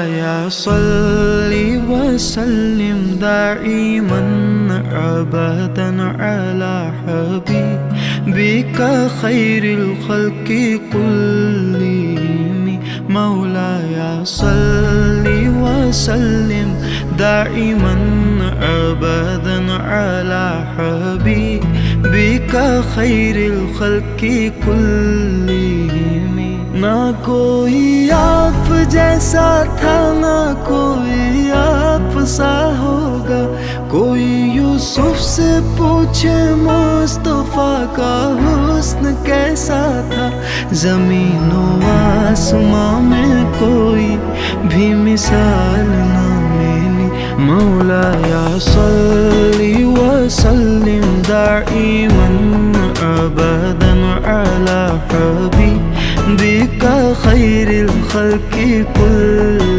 मौलाया सल्ली वसल्लिम दाइमन अबदन अला हबीबिका खैरिल खल्क़ि कुल्लिहिम। मौलाया सल्ली वसल्लिम दाइमन अबदन अला हबीबिका खैरिल खल्क़ि कुल्लिहिम। ना कोई आप जैसा था, ना कोई आप सा होगा। कोई यूसुफ से पूछे मुस्तफा का हुस्न कैसा था। ज़मीन व आसमां में कोई भी मिसाल ना मिली। मौलाया सल्ली वसल्लिम दाइमन अबदन अला हबीबिका खैरिल खल्क़ि कुल्लिहिम।